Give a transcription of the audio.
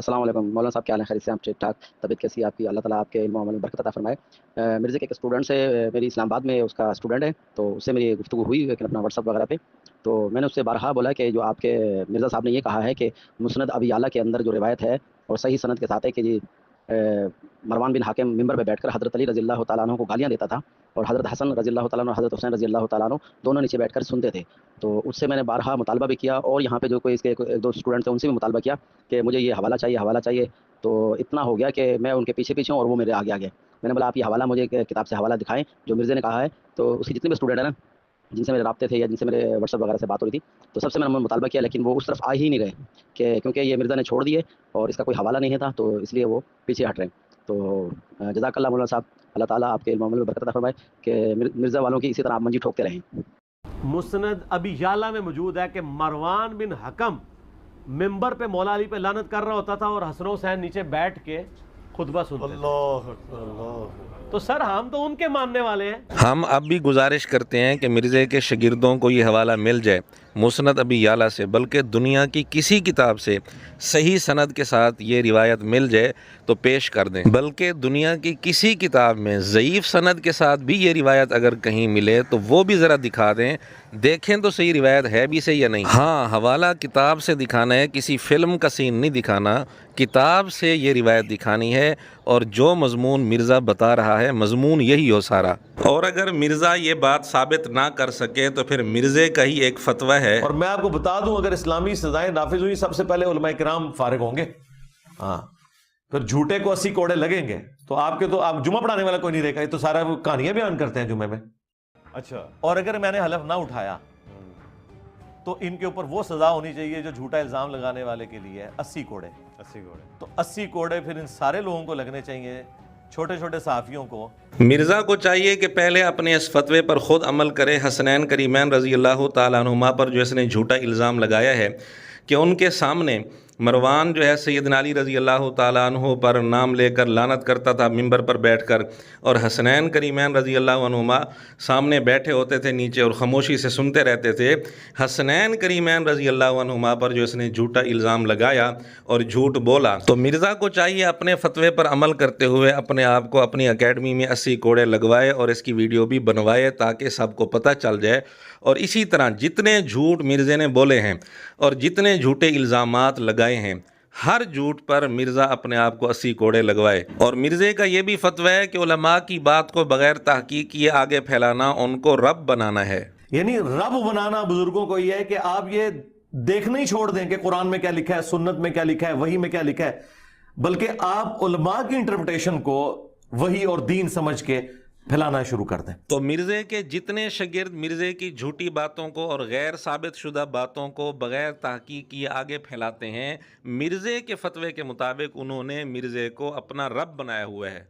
السلام علیکم مولانا صاحب، کیا حال ہے؟ خیریت سے؟ آپ ٹھیک ٹھاک؟ طبیعت کیسی ہے آپ کی؟ اللہ تعالیٰ آپ کے علم و عمل میں برکت عطا فرمائے۔ مرزا کے ایک اسٹوڈنٹ سے میری اسلام آباد میں اس کا اسٹوڈنٹ ہے، تو اس سے میری گفتگو ہوئی لیکن اپنا واٹس ایپ وغیرہ پہ، تو میں نے اس سے بارہا بولا کہ جو آپ کے مرزا صاحب نے یہ کہا ہے کہ مسند ابی اعلیٰ کے اندر جو روایت ہے اور صحیح سند کے ساتھ ہے کہ جی مروان بن حاکم ممبر پہ بیٹھ کر حضرت علی رضی اللہ تعالیٰ عنہ کو گالیاں دیتا تھا، اور حضرت حسن رضی اللہ تعالیٰ عنہ اور حضرت حسین رضی اللہ تعالیٰ عنہ دونوں نیچے بیٹھ کر سنتے تھے۔ تو اس سے میں نے بارہا مطالبہ بھی کیا، اور یہاں پہ جو کوئی اس کے ایک دو اسٹوڈنٹ تھے ان سے بھی مطالبہ کیا کہ مجھے یہ حوالہ چاہیے، حوالہ چاہیے۔ تو اتنا ہو گیا کہ میں ان کے پیچھے پیچھے ہوں اور وہ میرے آگے آگے۔ میں نے بولا آپ یہ حوالہ مجھے کتاب سے حوالہ دکھائیں جو مرزا نے کہا ہے۔ تو اس کی جتنے بھی اسٹوڈنٹ ہیں نا، جن سے میرے رابطے تھے یا جن سے میرے واٹس ایپ وغیرہ سے بات ہو رہی تھی، تو سب سے میں نے مطالبہ کیا، لیکن وہ اس طرف آ ہی نہیں رہے کہ کیونکہ یہ مرزا نے چھوڑ دیے اور اس کا کوئی حوالہ نہیں تھا، تو اس لیے وہ پیچھے ہٹ رہے ہیں۔ تو جزاک اللہ مولانا صاحب، اللہ تعالیٰ آپ کے علم و عمل میں برکت عطا فرمائے کہ مرزا والوں کی اسی طرح آپ منجی ٹھوکتے رہیں۔ مسند ابی یعلا میں موجود ہے کہ مروان بن حکم ممبر پہ مولا علی پہ لعنت کر رہا ہوتا تھا اور حسن و حسین نیچے بیٹھ کے خطبہ سنتے تھے۔ اللہ اکبر، اللہ اکبر۔ تو سر ہم تو ان کے ماننے والے ہیں۔ ہم اب بھی گزارش کرتے ہیں کہ مرزا کے شاگردوں کو یہ حوالہ مل جائے مسند ابی یعلا سے، بلکہ دنیا کی کسی کتاب سے صحیح سند کے ساتھ یہ روایت مل جائے تو پیش کر دیں، بلکہ دنیا کی کسی کتاب میں ضعیف سند کے ساتھ بھی یہ روایت اگر کہیں ملے تو وہ بھی ذرا دکھا دیں، دیکھیں تو صحیح روایت ہے بھی صحیح یا نہیں۔ ہاں، حوالہ کتاب سے دکھانا ہے، کسی فلم کا سین نہیں دکھانا، کتاب سے یہ روایت دکھانی ہے، اور جو مضمون مرزا بتا رہا ہے مضمون یہی ہو سارا۔ اور اگر مرزا یہ بات ثابت نہ کر سکے تو پھر مرزا کا ہی ایک فتویٰ ہے۔ اور میں آپ کو بتا دوں، اگر اسلامی سزائیں نافذ ہوئی سب سے پہلے علماء کرام فارغ ہوں گے، ہاں، پھر جھوٹے کو 80 کوڑے لگیں گے، تو آپ جمعہ پڑھانے والا کوئی نہیں رہے گا، یہ تو سارا وہ کہانیاں بیان کرتے ہیں جمعے میں۔ اچھا، اور اگر میں نے حلف نہ اٹھایا تو ان کے اوپر وہ سزا ہونی چاہیے جو جھوٹا الزام لگانے والے کے لیے ہے، 80 کوڑے۔ 80 گھوڑے۔ تو 80 کوڑے پھر ان سارے لوگوں کو لگنے چاہیے، چھوٹے چھوٹے صحافیوں کو۔ مرزا کو چاہیے کہ پہلے اپنے اس فتوے پر خود عمل کرے۔ حسنین کریمین رضی اللہ تعالیٰ عنہما پر جو اس نے جھوٹا الزام لگایا ہے کہ ان کے سامنے مروان جو ہے سیدنا علی رضی اللہ تعالیٰ عنہ پر نام لے کر لعنت کرتا تھا ممبر پر بیٹھ کر، اور حسنین کریمین رضی اللہ عنہما سامنے بیٹھے ہوتے تھے نیچے اور خاموشی سے سنتے رہتے تھے۔ حسنین کریمین رضی اللہ عنہما پر جو اس نے جھوٹا الزام لگایا اور جھوٹ بولا، تو مرزا کو چاہیے اپنے فتوے پر عمل کرتے ہوئے اپنے آپ کو اپنی اکیڈمی میں 80 کوڑے لگوائے اور اس کی ویڈیو بھی بنوائے تاکہ سب کو پتہ چل جائے۔ اور اسی طرح جتنے جھوٹ مرزا نے بولے ہیں اور جتنے جھوٹے الزامات لگائے ہیں، ہر جھوٹ پر مرزا اپنے آپ کو 80 کوڑے لگوائے۔ اور مرزا کا یہ بھی فتویٰ ہے کہ علماء کی بات کو بغیر تحقیق کیے آگے پھیلانا ان کو رب بنانا ہے۔ یعنی رب بنانا بزرگوں کو یہ ہے کہ آپ یہ دیکھنا ہی چھوڑ دیں کہ قرآن میں کیا لکھا ہے، سنت میں کیا لکھا ہے، وحی میں کیا لکھا ہے، بلکہ آپ علماء کی انٹرپریٹیشن کو وحی اور دین سمجھ کے پھیلانا شروع کر دیں۔ تو مرزا کے جتنے شاگرد مرزا کی جھوٹی باتوں کو اور غیر ثابت شدہ باتوں کو بغیر تحقیق کیے آگے پھیلاتے ہیں، مرزا کے فتوے کے مطابق انہوں نے مرزا کو اپنا رب بنایا ہوا ہے۔